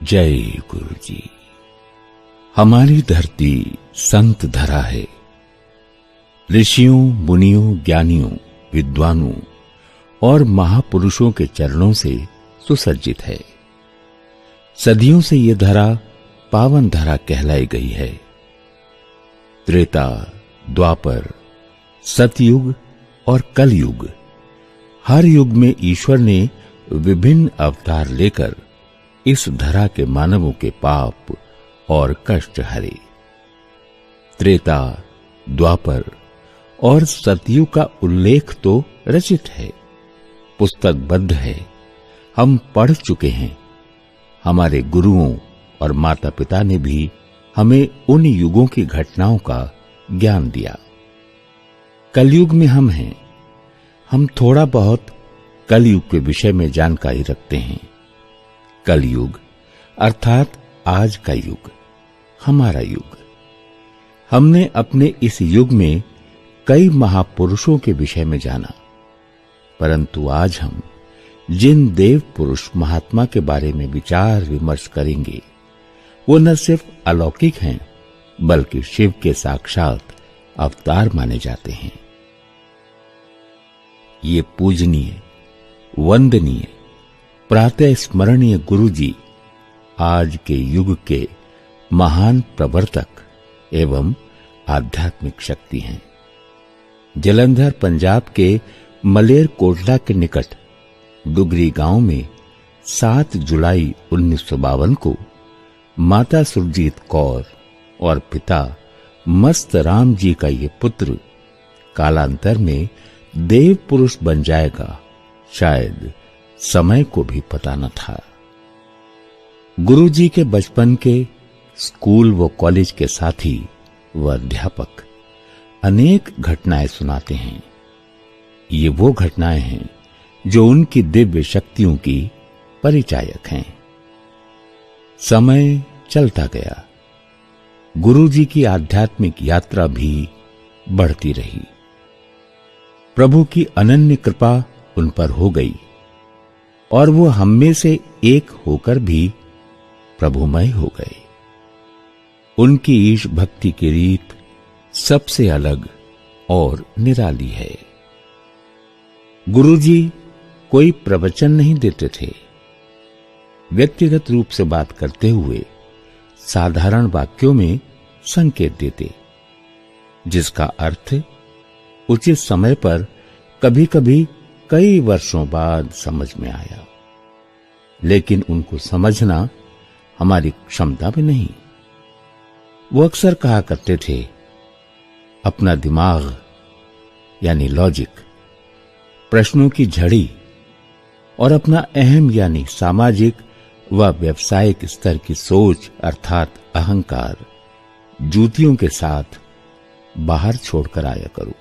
जय गुरु जी। हमारी धरती संत धरा है, ऋषियों, मुनियों, ज्ञानियों, विद्वानों और महापुरुषों के चरणों से सुसज्जित है। सदियों से ये धरा पावन धरा कहलाई गई है। त्रेता, द्वापर, सतयुग और कलयुग, हर युग में ईश्वर ने विभिन्न अवतार लेकर इस धरा के मानवों के पाप और कष्ट हरे। त्रेता, द्वापर और सतयुग का उल्लेख तो रचित है, पुस्तकबद्ध है, हम पढ़ चुके हैं। हमारे गुरुओं और माता पिता ने भी हमें उन युगों की घटनाओं का ज्ञान दिया। कलयुग में हम हैं। हम थोड़ा बहुत कलयुग के विषय में जानकारी रखते हैं। कलयुग अर्थात आज का युग, हमारा युग। हमने अपने इस युग में कई महापुरुषों के विषय में जाना, परंतु आज हम जिन देव पुरुष महात्मा के बारे में विचार विमर्श करेंगे वो न सिर्फ अलौकिक हैं बल्कि शिव के साक्षात अवतार माने जाते हैं। ये पूजनीय, वंदनीय, प्रातः स्मरणीय गुरु जी आज के युग के महान प्रवर्तक एवं आध्यात्मिक शक्ति हैं। जलंधर पंजाब के मलेर कोटला के निकट डुगरी गांव में 7 जुलाई 1952 को माता सुरजीत कौर और पिता मस्त राम जी का ये पुत्र कालांतर में देव पुरुष बन जाएगा, शायद समय को भी पता न था। गुरु जी के बचपन के स्कूल व कॉलेज के साथी व अध्यापक अनेक घटनाएं सुनाते हैं। ये वो घटनाएं हैं जो उनकी दिव्य शक्तियों की परिचायक हैं। समय चलता गया, गुरु जी की आध्यात्मिक यात्रा भी बढ़ती रही। प्रभु की अनन्य कृपा उन पर हो गई और वो हम में से एक होकर भी प्रभुमय हो गए। उनकी ईश भक्ति की रीत सबसे अलग और निराली है। गुरुजी कोई प्रवचन नहीं देते थे। व्यक्तिगत रूप से बात करते हुए साधारण वाक्यों में संकेत देते, जिसका अर्थ उचित समय पर कभी कभी कई वर्षों बाद समझ में आया, लेकिन उनको समझना हमारी क्षमता में नहीं। वो अक्सर कहा करते थे, अपना दिमाग यानी लॉजिक, प्रश्नों की झड़ी और अपना अहम यानी सामाजिक व व्यवसायिक स्तर की सोच अर्थात अहंकार जूतियों के साथ बाहर छोड़कर आया करो।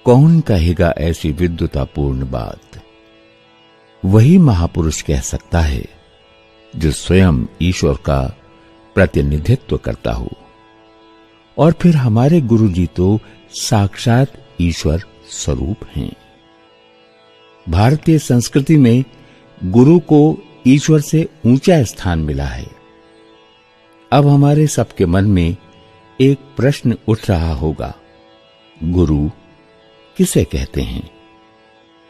कौन कहेगा ऐसी विद्वतापूर्ण बात? वही महापुरुष कह सकता है जो स्वयं ईश्वर का प्रतिनिधित्व करता हो। और फिर हमारे गुरुजी तो साक्षात ईश्वर स्वरूप हैं। भारतीय संस्कृति में गुरु को ईश्वर से ऊंचा स्थान मिला है। अब हमारे सबके मन में एक प्रश्न उठ रहा होगा, गुरु किसे कहते हैं?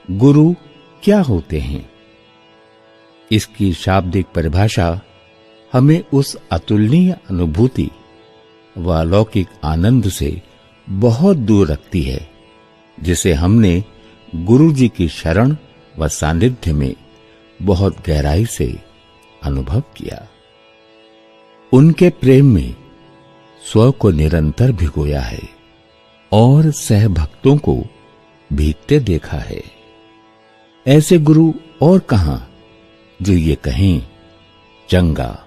गुरु क्या होते हैं? इसकी शाब्दिक परिभाषा हमें उस अतुलनीय अनुभूति व अलौकिक आनंद से बहुत दूर रखती है जिसे हमने गुरु जी की शरण व सानिध्य में बहुत गहराई से अनुभव किया। उनके प्रेम में स्व को निरंतर भिगोया है और सहभक्तों को भीगते देखा है। ऐसे गुरु और कहां जो ये कहें, चंगा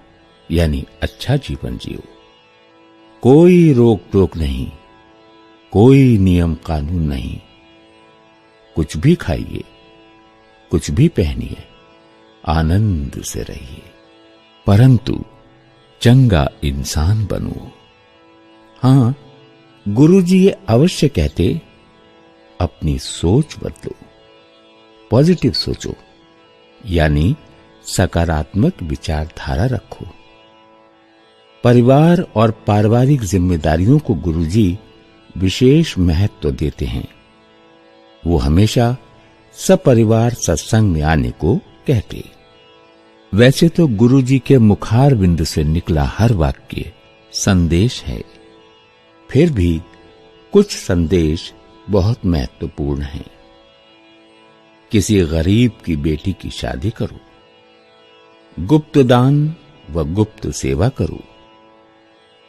यानी अच्छा जीवन जियो, कोई रोक टोक नहीं, कोई नियम कानून नहीं, कुछ भी खाइए, कुछ भी पहनिए, आनंद से रहिए, परंतु चंगा इंसान बनो। हां, गुरुजी ये अवश्य कहते, अपनी सोच बदलो, पॉजिटिव सोचो, यानी सकारात्मक विचारधारा रखो। परिवार और पारिवारिक जिम्मेदारियों को गुरुजी विशेष महत्व देते हैं। वो हमेशा सपरिवार सत्संग में आने को कहते। वैसे तो गुरुजी के मुखार बिंदु से निकला हर वाक्य संदेश है, फिर भी कुछ संदेश बहुत महत्वपूर्ण हैं। किसी गरीब की बेटी की शादी करो, गुप्त दान व गुप्त सेवा करो,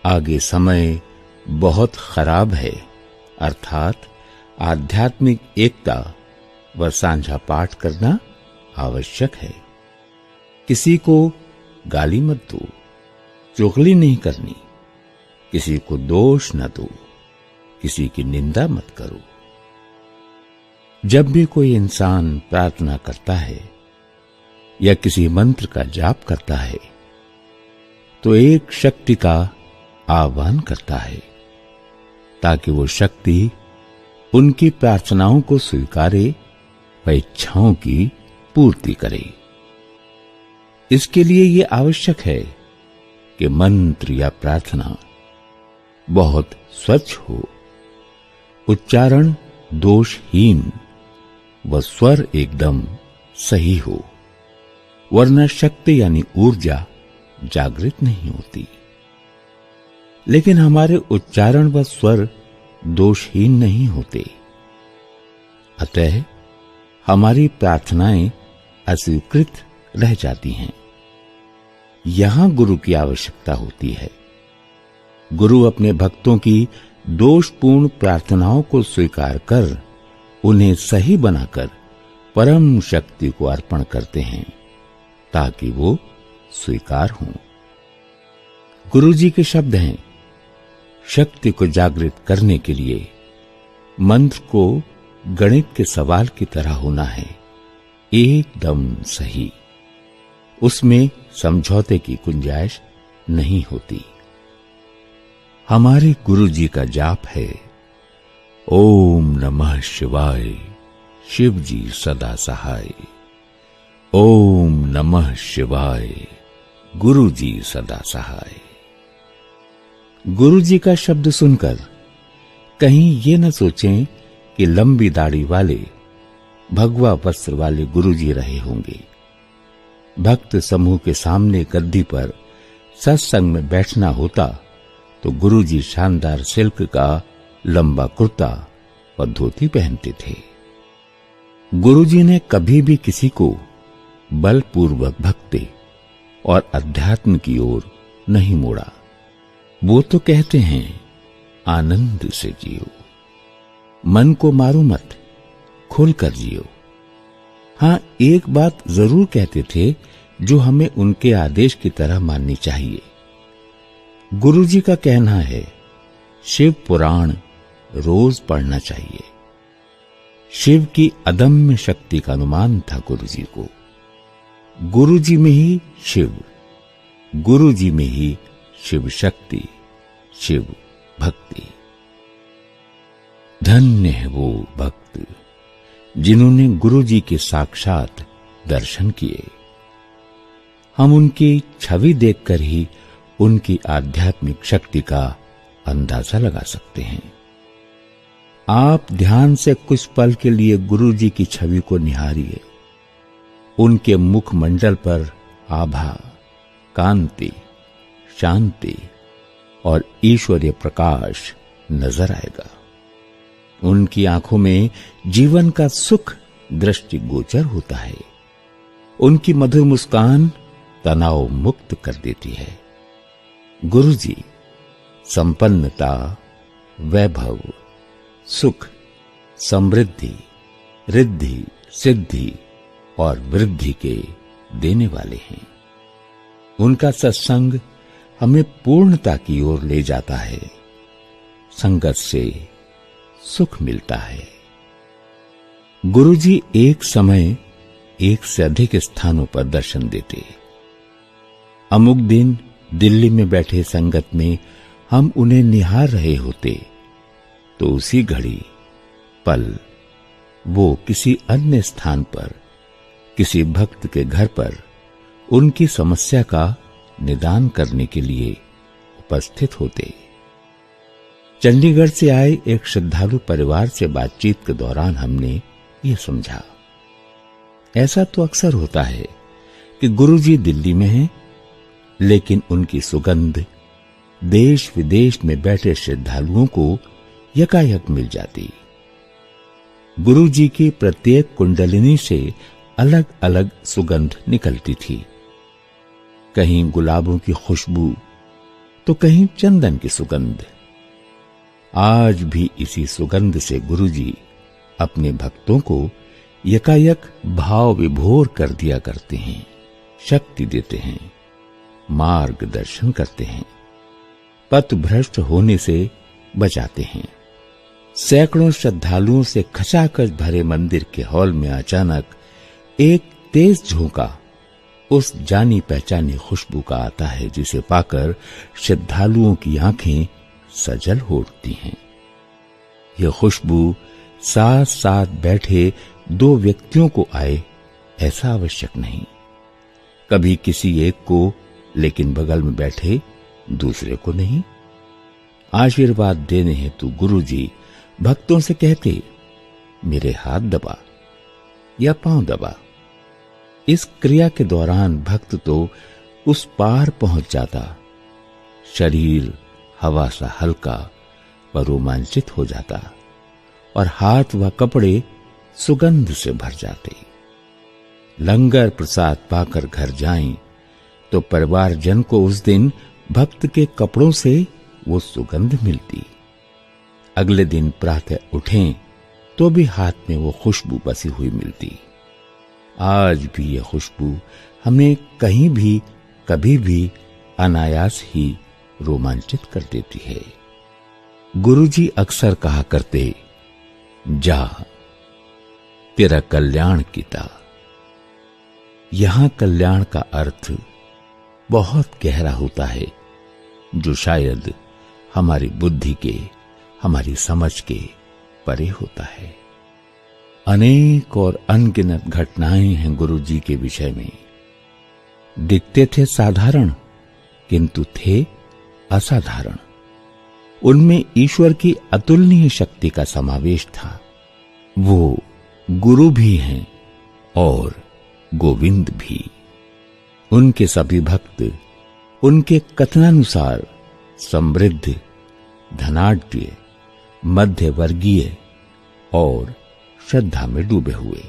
आगे समय बहुत खराब है, अर्थात आध्यात्मिक एकता व साझा पाठ करना आवश्यक है। किसी को गाली मत दो, चुगली नहीं करनी, किसी को दोष न दो, किसी की निंदा मत करो। जब भी कोई इंसान प्रार्थना करता है या किसी मंत्र का जाप करता है तो एक शक्ति का आह्वान करता है ताकि वो शक्ति उनकी प्रार्थनाओं को स्वीकारे व इच्छाओं की पूर्ति करे। इसके लिए ये आवश्यक है कि मंत्र या प्रार्थना बहुत स्वच्छ हो, उच्चारण दोषहीन व स्वर एकदम सही हो, वरना शक्ति यानी ऊर्जा जागृत नहीं होती। लेकिन हमारे उच्चारण व स्वर दोषहीन नहीं होते, अतः हमारी प्रार्थनाएं अस्वीकृत रह जाती हैं। यहां गुरु की आवश्यकता होती है। गुरु अपने भक्तों की दोषपूर्ण प्रार्थनाओं को स्वीकार कर उन्हें सही बनाकर परम शक्ति को अर्पण करते हैं ताकि वो स्वीकार हों। गुरु जी के शब्द हैं, शक्ति को जागृत करने के लिए मंत्र को गणित के सवाल की तरह होना है, एकदम सही। उसमें समझौते की गुंजाइश नहीं होती। हमारे गुरु जी का जाप है, ओम नमः शिवाय, शिव जी सदा सहाय। ओम नमः शिवाय, गुरु जी सदा सहाय। गुरु जी का शब्द सुनकर कहीं ये न सोचें कि लंबी दाढ़ी वाले भगवा वस्त्र वाले गुरु जी रहे होंगे। भक्त समूह के सामने गद्दी पर सत्संग में बैठना होता तो गुरु जी शानदार सिल्क का लंबा कुर्ता व धोती पहनते थे। गुरु जी ने कभी भी किसी को बलपूर्वक भक्ति और अध्यात्म की ओर नहीं मोड़ा। वो तो कहते हैं, आनंद से जियो, मन को मारो मत, खुलकर जियो। हां, एक बात जरूर कहते थे जो हमें उनके आदेश की तरह माननी चाहिए। गुरु जी का कहना है, शिव पुराण रोज पढ़ना चाहिए। शिव की अदम्य शक्ति का अनुमान था गुरु जी को। गुरु जी में ही शिव, गुरु जी में ही शिव शक्ति, शिव भक्ति। धन्य है वो भक्त जिन्होंने गुरु जी के साक्षात दर्शन किए। हम उनकी छवि देखकर ही उनकी आध्यात्मिक शक्ति का अंदाजा लगा सकते हैं। आप ध्यान से कुछ पल के लिए गुरु जी की छवि को निहारिए। उनके मुखमंडल पर आभा, कांति, शांति और ईश्वरीय प्रकाश नजर आएगा। उनकी आंखों में जीवन का सुख दृष्टिगोचर होता है। उनकी मधुर मुस्कान तनाव मुक्त कर देती है। गुरु जी संपन्नता, वैभव, सुख, समृद्धि, रिद्धि, सिद्धि और वृद्धि के देने वाले हैं। उनका सत्संग हमें पूर्णता की ओर ले जाता है। संगत से सुख मिलता है। गुरुजी एक समय एक से अधिक स्थानों पर दर्शन देते। अमुक दिन दिल्ली में बैठे संगत में हम उन्हें निहार रहे होते तो उसी घड़ी पल वो किसी अन्य स्थान पर किसी भक्त के घर पर उनकी समस्या का निदान करने के लिए उपस्थित होते। चंडीगढ़ से आए एक श्रद्धालु परिवार से बातचीत के दौरान हमने ये समझा, ऐसा तो अक्सर होता है कि गुरुजी दिल्ली में हैं, लेकिन उनकी सुगंध देश विदेश में बैठे श्रद्धालुओं को यकायक मिल जाती। गुरुजी की प्रत्येक कुंडलिनी से अलग अलग सुगंध निकलती थी, कहीं गुलाबों की खुशबू तो कहीं चंदन की सुगंध। आज भी इसी सुगंध से गुरुजी अपने भक्तों को यकायक भाव विभोर कर दिया करते हैं, शक्ति देते हैं, मार्गदर्शन करते हैं, पथ भ्रष्ट होने से बचाते हैं। सैकड़ों श्रद्धालुओं से खचाखच भरे मंदिर के हॉल में अचानक एक तेज झोंका उस जानी पहचानी खुशबू का आता है, जिसे पाकर श्रद्धालुओं की आंखें सजल हो उठती हैं। यह खुशबू साथ साथ बैठे दो व्यक्तियों को आए ऐसा आवश्यक नहीं, कभी किसी एक को, लेकिन बगल में बैठे दूसरे को नहीं। आशीर्वाद देने हेतु गुरुजी भक्तों से कहते, मेरे हाथ दबा या पांव दबा। इस क्रिया के दौरान भक्त तो उस पार पहुंच जाता, शरीर हवा सा हल्का व रोमांचित हो जाता और हाथ व कपड़े सुगंध से भर जाते। लंगर प्रसाद पाकर घर जाएं तो परिवारजन को उस दिन भक्त के कपड़ों से वो सुगंध मिलती। अगले दिन प्रातः उठें तो भी हाथ में वो खुशबू बसी हुई मिलती। आज भी यह खुशबू हमें कहीं भी कभी भी अनायास ही रोमांचित कर देती है। गुरुजी अक्सर कहा करते, जा तेरा कल्याण कीता। यहां कल्याण का अर्थ बहुत गहरा होता है, जो शायद हमारी बुद्धि के, हमारी समझ के परे होता है। अनेक और अनगिनत घटनाएं हैं गुरुजी के विषय में। दिखते थे साधारण, किंतु थे असाधारण। उनमें ईश्वर की अतुलनीय शक्ति का समावेश था। वो गुरु भी हैं और गोविंद भी। उनके सभी भक्त उनके कथनानुसार समृद्ध, धनाढ्य, मध्य वर्गीय और श्रद्धा में डूबे हुए।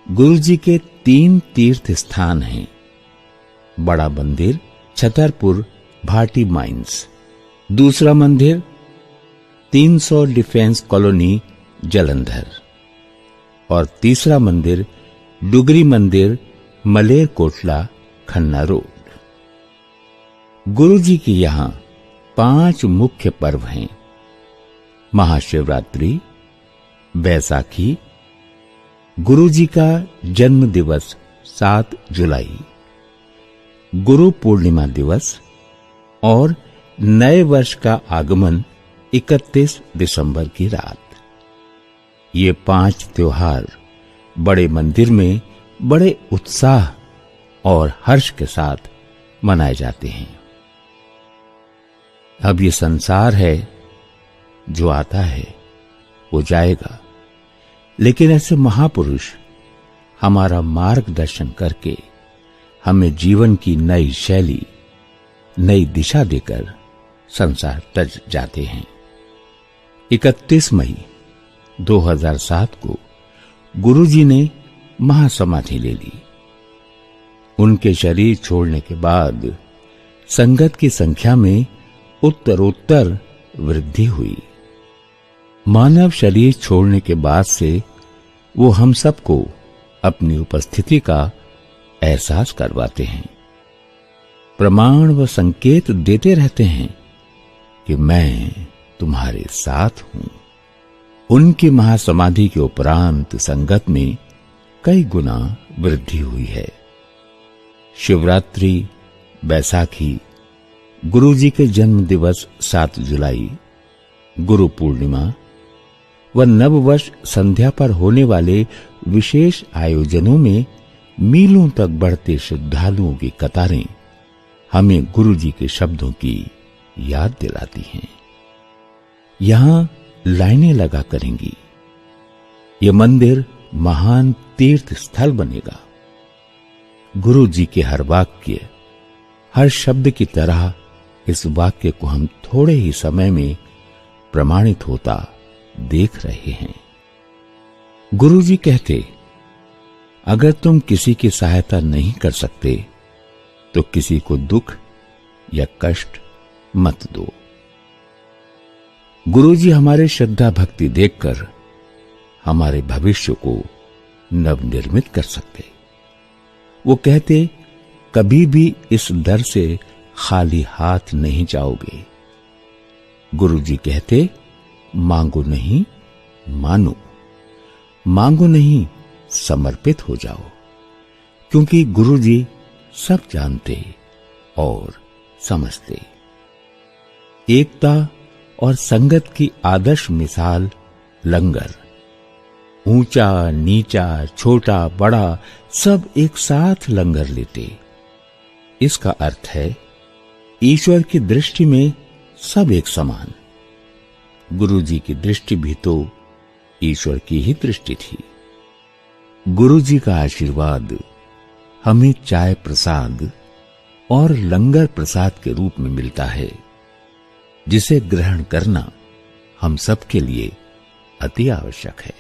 गुरुजी के 3 तीर्थ स्थान हैं। बड़ा मंदिर छतरपुर भाटी माइंस, दूसरा मंदिर 300 डिफेंस कॉलोनी जलंधर और तीसरा मंदिर डुगरी मंदिर मलेर कोटला खन्ना रोड। गुरुजी के यहां 5 मुख्य पर्व हैं। महाशिवरात्रि, बैसाखी, गुरुजी का जन्म दिवस 7 जुलाई, गुरु पूर्णिमा दिवस और नए वर्ष का आगमन 31 दिसंबर की रात। ये 5 त्योहार बड़े मंदिर में बड़े उत्साह और हर्ष के साथ मनाए जाते हैं। अब ये संसार है, जो आता है वो जाएगा, लेकिन ऐसे महापुरुष हमारा मार्गदर्शन करके हमें जीवन की नई शैली, नई दिशा देकर संसार तज जाते हैं। 31 मई 2007 को गुरुजी ने महासमाधि ले ली। उनके शरीर छोड़ने के बाद संगत की संख्या में उत्तरोत्तर वृद्धि हुई। मानव शरीर छोड़ने के बाद से वो हम सबको अपनी उपस्थिति का एहसास करवाते हैं, प्रमाण व संकेत देते रहते हैं कि मैं तुम्हारे साथ हूं। उनकी महासमाधि के उपरांत संगत में कई गुना वृद्धि हुई है। शिवरात्रि, बैसाखी, गुरुजी के जन्म दिवस 7 जुलाई, गुरु पूर्णिमा व नववर्ष संध्या पर होने वाले विशेष आयोजनों में मीलों तक बढ़ते श्रद्धालुओं की कतारें हमें गुरु जी के शब्दों की याद दिलाती हैं। यहां लाइनें लगा करेंगी। यह मंदिर महान तीर्थ स्थल बनेगा। गुरु जी के हर वाक्य, हर शब्द की तरह इस वाक्य को हम थोड़े ही समय में प्रमाणित होता देख रहे हैं। गुरु जी कहते, अगर तुम किसी की सहायता नहीं कर सकते तो किसी को दुख या कष्ट मत दो। गुरु जी हमारे श्रद्धा भक्ति देखकर हमारे भविष्य को नवनिर्मित कर सकते। वो कहते, कभी भी इस दर से खाली हाथ नहीं जाओगे। गुरु जी कहते, मांगो नहीं मानो, मांगो नहीं समर्पित हो जाओ, क्योंकि गुरु जी सब जानते और समझते। एकता और संगत की आदर्श मिसाल लंगर। ऊंचा नीचा, छोटा बड़ा सब एक साथ लंगर लेते। इसका अर्थ है ईश्वर की दृष्टि में सब एक समान। गुरु जी की दृष्टि भी तो ईश्वर की ही दृष्टि थी। गुरु जी का आशीर्वाद हमें चाय प्रसाद और लंगर प्रसाद के रूप में मिलता है, जिसे ग्रहण करना हम सबके लिए अति आवश्यक है।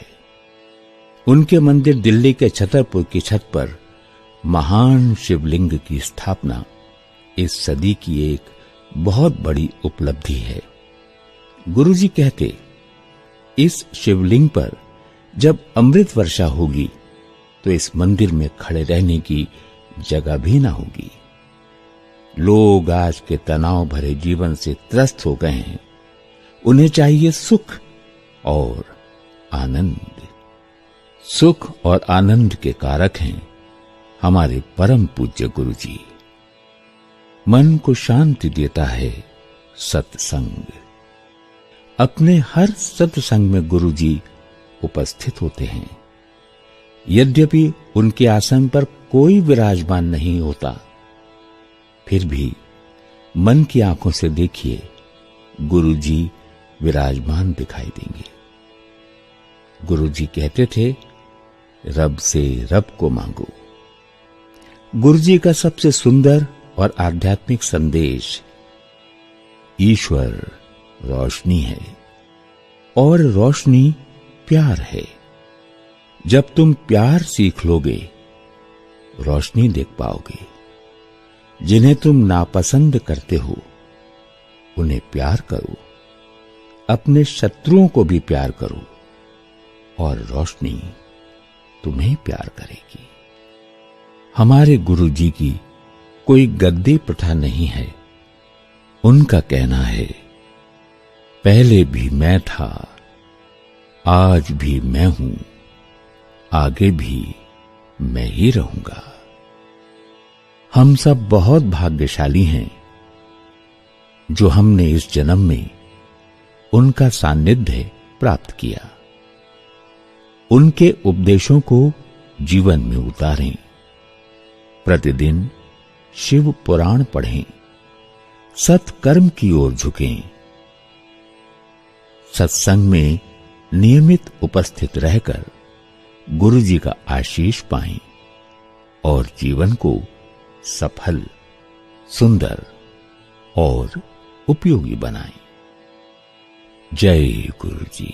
उनके मंदिर दिल्ली के छतरपुर की छत पर महान शिवलिंग की स्थापना इस सदी की एक बहुत बड़ी उपलब्धि है। गुरु जी कहते, इस शिवलिंग पर जब अमृत वर्षा होगी तो इस मंदिर में खड़े रहने की जगह भी ना होगी। लोग आज के तनाव भरे जीवन से त्रस्त हो गए हैं। उन्हें चाहिए सुख और आनंद। सुख और आनंद के कारक हैं हमारे परम पूज्य गुरु जी। मन को शांति देता है सत्संग। अपने हर सत्संग में गुरु जी उपस्थित होते हैं। यद्यपि उनके आसन पर कोई विराजमान नहीं होता, फिर भी मन की आंखों से देखिए, गुरु जी विराजमान दिखाई देंगे। गुरु जी कहते थे, रब से रब को मांगो। गुरु जी का सबसे सुंदर और आध्यात्मिक संदेश, ईश्वर रोशनी है और रोशनी प्यार है। जब तुम प्यार सीख लोगे, रोशनी देख पाओगे। जिन्हें तुम नापसंद करते हो, उन्हें प्यार करो। अपने शत्रुओं को भी प्यार करो और रोशनी तुम्हें प्यार करेगी। हमारे गुरु जी की कोई गद्दी प्रथा नहीं है। उनका कहना है, पहले भी मैं था, आज भी मैं हूं, आगे भी मैं ही रहूंगा। हम सब बहुत भाग्यशाली हैं जो हमने इस जन्म में उनका सानिध्य प्राप्त किया। उनके उपदेशों को जीवन में उतारें। प्रतिदिन शिव पुराण पढ़ें, सत्कर्म की ओर झुकें। सत्संग में नियमित उपस्थित रहकर गुरु जी का आशीष पाएं और जीवन को सफल, सुंदर और उपयोगी बनाएं। जय गुरु जी।